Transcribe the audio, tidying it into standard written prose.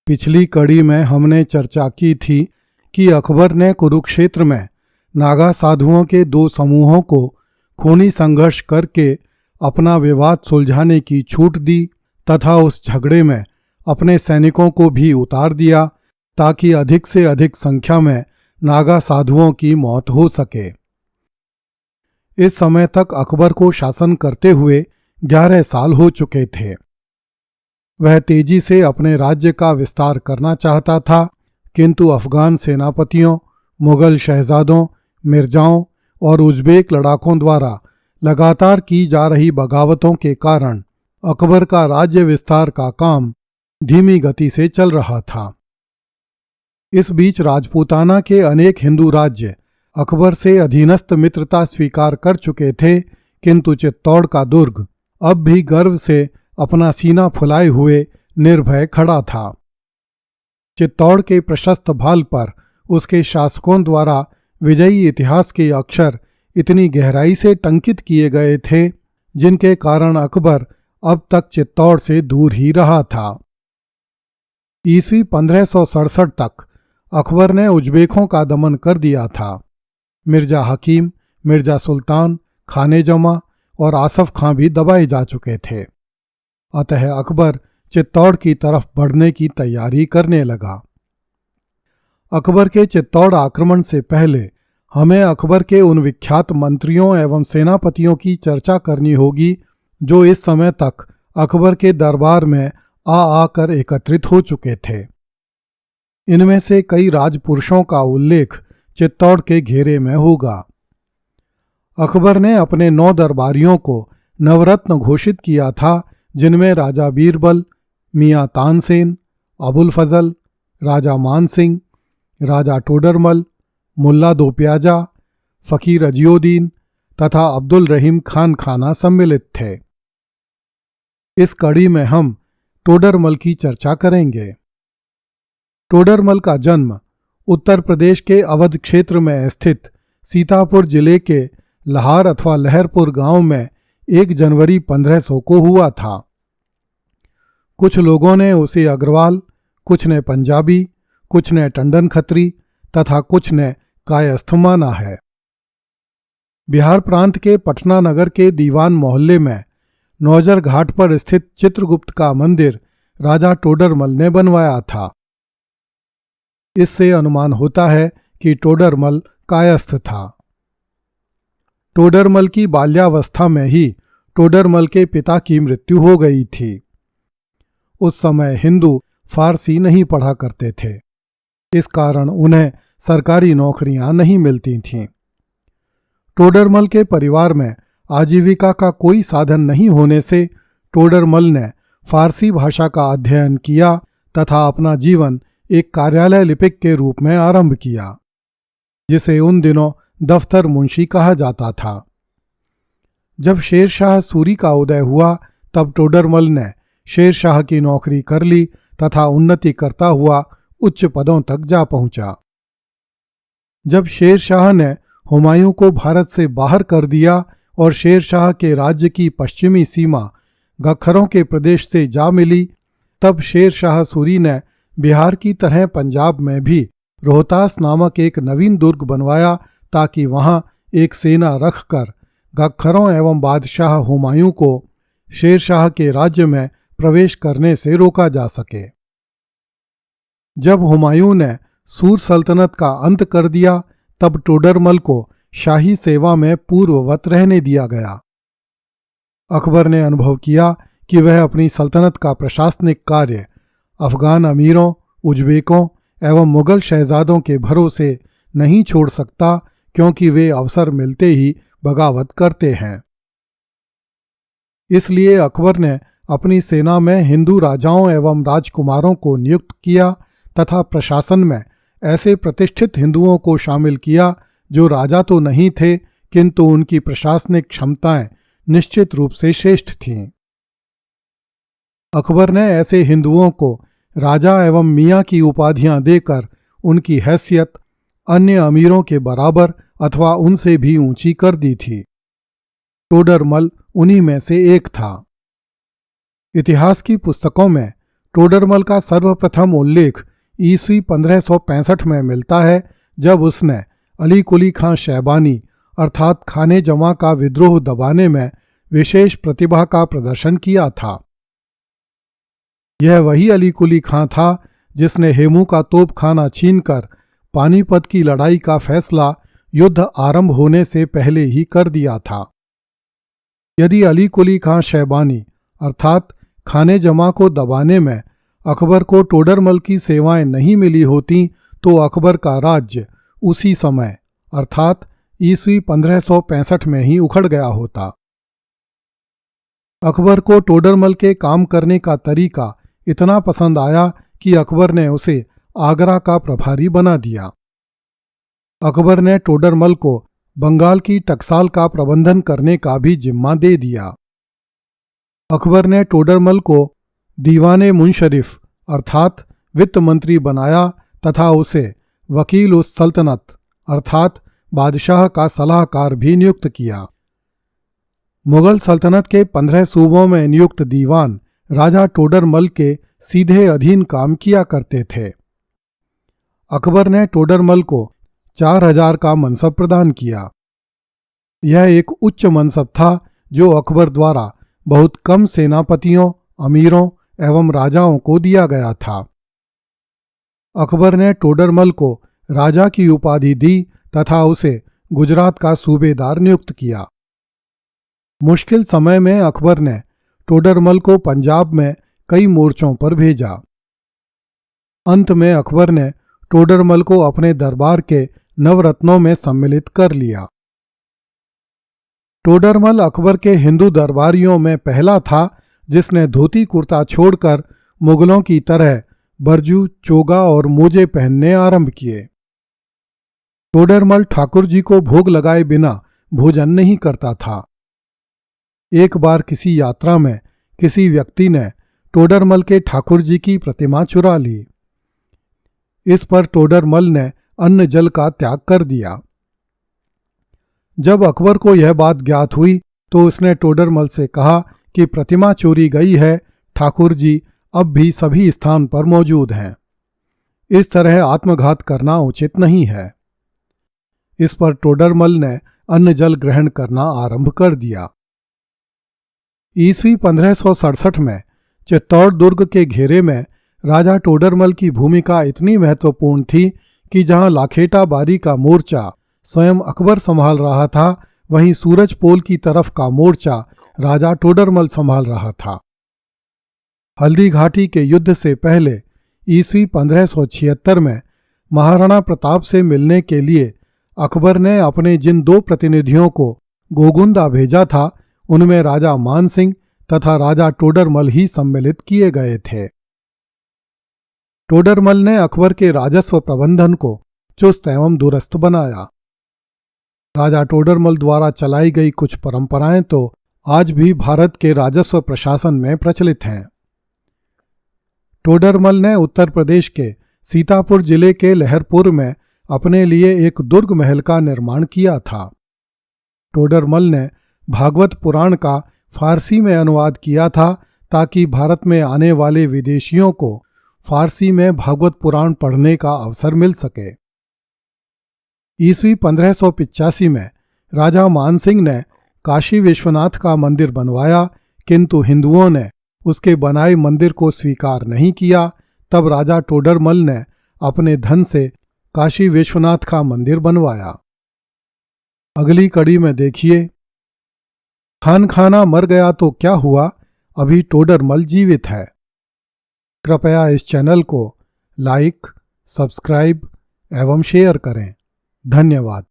पिछली कड़ी में हमने चर्चा की थी कि अकबर ने कुरुक्षेत्र में नागा साधुओं के दो समूहों को खूनी संघर्ष करके अपना विवाद सुलझाने की छूट दी तथा उस झगड़े में अपने सैनिकों को भी उतार दिया ताकि अधिक से अधिक संख्या में नागा साधुओं की मौत हो सके। इस समय तक अकबर को शासन करते हुए 11 साल हो चुके थे। वह तेजी से अपने राज्य का विस्तार करना चाहता था, किंतु अफगान सेनापतियों, मुगल शहजादों, मिर्जाओं और उज़्बेक लड़ाकों द्वारा लगातार की जा रही बगावतों के कारण अकबर का राज्य विस्तार का काम धीमी गति से चल रहा था। इस बीच राजपूताना के अनेक हिंदू राज्य अकबर से अधीनस्थ मित्रता स्वीकार कर चुके थे, किंतु चित्तौड़ का दुर्ग अब भी गर्व से अपना सीना फुलाए हुए निर्भय खड़ा था। चित्तौड़ के प्रशस्त भाल पर उसके शासकों द्वारा विजयी इतिहास के अक्षर इतनी गहराई से टंकित किए गए थे, जिनके कारण अकबर अब तक चित्तौड़ से दूर ही रहा था। ईस्वी 1567 तक अकबर ने उज़्बेकों का दमन कर दिया था। मिर्जा हकीम, मिर्जा सुल्तान, खाने जमा और आसफ खां भी दबाए जा चुके थे। अतः अकबर चित्तौड़ की तरफ बढ़ने की तैयारी करने लगा। अकबर के चित्तौड़ आक्रमण से पहले हमें अकबर के उन विख्यात मंत्रियों एवं सेनापतियों की चर्चा करनी होगी जो इस समय तक अकबर के दरबार में आकर एकत्रित हो चुके थे। इनमें से कई राजपुरुषों का उल्लेख चित्तौड़ के घेरे में होगा। अकबर ने अपने 9 दरबारियों को नवरत्न घोषित किया था, जिनमें राजा बीरबल, मियाँ तानसेन, अबुल फजल, राजा मान सिंह, राजा टोडरमल, मुल्ला दो प्याजा, फ़कीर अजियोदीन तथा अब्दुल रहीम खान खाना सम्मिलित थे। इस कड़ी में हम टोडरमल की चर्चा करेंगे। टोडरमल का जन्म उत्तर प्रदेश के अवध क्षेत्र में स्थित सीतापुर जिले के लहार अथवा लहरपुर गांव में 1 जनवरी 1500 को हुआ था। कुछ लोगों ने उसे अग्रवाल, कुछ ने पंजाबी, कुछ ने टंडन खत्री तथा कुछ ने कायस्थ माना है। बिहार प्रांत के पटना नगर के दीवान मोहल्ले में नौजर घाट पर स्थित चित्रगुप्त का मंदिर राजा टोडरमल ने बनवाया था। इससे अनुमान होता है कि टोडरमल कायस्थ था। टोडरमल की बाल्यावस्था में ही टोडरमल के पिता की मृत्यु हो गई थी। उस समय हिंदू फारसी नहीं पढ़ा करते थे, इस कारण उन्हें सरकारी नौकरियां नहीं मिलती थीं। टोडरमल के परिवार में आजीविका का कोई साधन नहीं होने से टोडरमल ने फारसी भाषा का अध्ययन किया तथा अपना जीवन एक कार्यालय लिपिक के रूप में आरंभ किया, जिसे उन दिनों दफ्तर मुंशी कहा जाता था। जब शेरशाह सूरी का उदय हुआ तब टोडरमल ने शेरशाह की नौकरी कर ली तथा उन्नति करता हुआ उच्च पदों तक जा पहुंचा। जब शेरशाह ने हुमायूं को भारत से बाहर कर दिया और शेरशाह के राज्य की पश्चिमी सीमा गखरों के प्रदेश से जा मिली, तब शेरशाह सूरी ने बिहार की तरह पंजाब में भी रोहतास नामक एक नवीन दुर्ग बनवाया ताकि वहां एक सेना रखकर गखरों एवं बादशाह हुमायूं को शेरशाह के राज्य में प्रवेश करने से रोका जा सके। जब हुमायूं ने सूर सल्तनत का अंत कर दिया तब टोडरमल को शाही सेवा में पूर्ववत रहने दिया गया। अकबर ने अनुभव किया कि वह अपनी सल्तनत का प्रशासनिक कार्य अफगान अमीरों, उज़्बेकों एवं मुगल शहजादों के भरोसे नहीं छोड़ सकता, क्योंकि वे अवसर मिलते ही बगावत करते हैं। इसलिए अकबर ने अपनी सेना में हिंदू राजाओं एवं राजकुमारों को नियुक्त किया तथा प्रशासन में ऐसे प्रतिष्ठित हिंदुओं को शामिल किया जो राजा तो नहीं थे, किंतु उनकी प्रशासनिक क्षमताएं निश्चित रूप से श्रेष्ठ थीं। अकबर ने ऐसे हिंदुओं को राजा एवं मियाँ की उपाधियां देकर उनकी हैसियत अन्य अमीरों के बराबर अथवा उनसे भी ऊंची कर दी थी। टोडरमल उन्हीं में से एक था। इतिहास की पुस्तकों में टोडरमल का सर्वप्रथम उल्लेख ईस्वी 1565 में मिलता है, जब उसने अली कुली खां शैबानी अर्थात खाने जमा का विद्रोह दबाने में विशेष प्रतिभा का प्रदर्शन किया था। यह वही अली कुली खां था जिसने हेमू का तोपखाना छीनकर पानीपत की लड़ाई का फैसला युद्ध आरंभ होने से पहले ही कर दिया था। यदि अली कुली खां शैबानी अर्थात खाने जमा को दबाने में अकबर को टोडरमल की सेवाएं नहीं मिली होती तो अकबर का राज्य उसी समय अर्थात ईस्वी 1565 में ही उखड़ गया होता। अकबर को टोडरमल के काम करने का तरीका इतना पसंद आया कि अकबर ने उसे आगरा का प्रभारी बना दिया। अकबर ने टोडरमल को बंगाल की टकसाल का प्रबंधन करने का भी जिम्मा दे दिया। अकबर ने टोडरमल को दीवाने मुंशरिफ अर्थात वित्त मंत्री बनाया तथा उसे वकील उस सल्तनत अर्थात बादशाह का सलाहकार भी नियुक्त किया। मुगल सल्तनत के 15 सूबों में नियुक्त दीवान राजा टोडरमल के सीधे अधीन काम किया करते थे। अकबर ने टोडरमल को 4000 का मनसब प्रदान किया। यह एक उच्च मनसब था जो अकबर द्वारा बहुत कम सेनापतियों, अमीरों एवं राजाओं को दिया गया था। अकबर ने टोडरमल को राजा की उपाधि दी तथा उसे गुजरात का सूबेदार नियुक्त किया। मुश्किल समय में अकबर ने टोडरमल को पंजाब में कई मोर्चों पर भेजा। अंत में अकबर ने टोडरमल को अपने दरबार के नवरत्नों में सम्मिलित कर लिया। टोडरमल अकबर के हिंदू दरबारियों में पहला था जिसने धोती कुर्ता छोड़कर मुगलों की तरह बरजू, चोगा और मोजे पहनने आरंभ किए। टोडरमल ठाकुर जी को भोग लगाए बिना भोजन नहीं करता था। एक बार किसी यात्रा में किसी व्यक्ति ने टोडरमल के ठाकुर जी की प्रतिमा चुरा ली। इस पर टोडरमल ने अन्न जल का त्याग कर दिया। जब अकबर को यह बात ज्ञात हुई तो उसने टोडरमल से कहा कि प्रतिमा चोरी गई है, ठाकुर जी अब भी सभी स्थान पर मौजूद हैं। इस तरह आत्मघात करना उचित नहीं है। इस पर टोडरमल ने अन्न जल ग्रहण करना आरंभ कर दिया। ईस्वी 1567 में चित्तौड़ दुर्ग के घेरे में राजा टोडरमल की भूमिका इतनी महत्वपूर्ण थी कि जहां लाखेटा बारी का मोर्चा स्वयं अकबर संभाल रहा था, वहीं सूरजपोल की तरफ का मोर्चा राजा टोडरमल संभाल रहा था। हल्दी घाटी के युद्ध से पहले ईस्वी 1576 में महाराणा प्रताप से मिलने के लिए अकबर ने अपने जिन 2 प्रतिनिधियों को गोगुंदा भेजा था, उनमें राजा मानसिंह तथा राजा टोडरमल ही सम्मिलित किए गए थे। टोडरमल ने अकबर के राजस्व प्रबंधन को चुस्त एवं दुरुस्त बनाया। राजा टोडरमल द्वारा चलाई गई कुछ परंपराएं तो आज भी भारत के राजस्व प्रशासन में प्रचलित हैं। टोडरमल ने उत्तर प्रदेश के सीतापुर जिले के लहरपुर में अपने लिए एक दुर्ग महल का निर्माण किया था। टोडरमल ने भागवत पुराण का फारसी में अनुवाद किया था ताकि भारत में आने वाले विदेशियों को फारसी में भागवत पुराण पढ़ने का अवसर मिल सके। ईस्वी 1585 में राजा मानसिंह ने काशी विश्वनाथ का मंदिर बनवाया, किंतु हिंदुओं ने उसके बनाए मंदिर को स्वीकार नहीं किया। तब राजा टोडरमल ने अपने धन से काशी विश्वनाथ का मंदिर बनवाया। अगली कड़ी में देखिए, खान खाना मर गया तो क्या हुआ, अभी टोडरमल जीवित है। कृपया इस चैनल को लाइक, सब्सक्राइब एवं शेयर करें। धन्यवाद।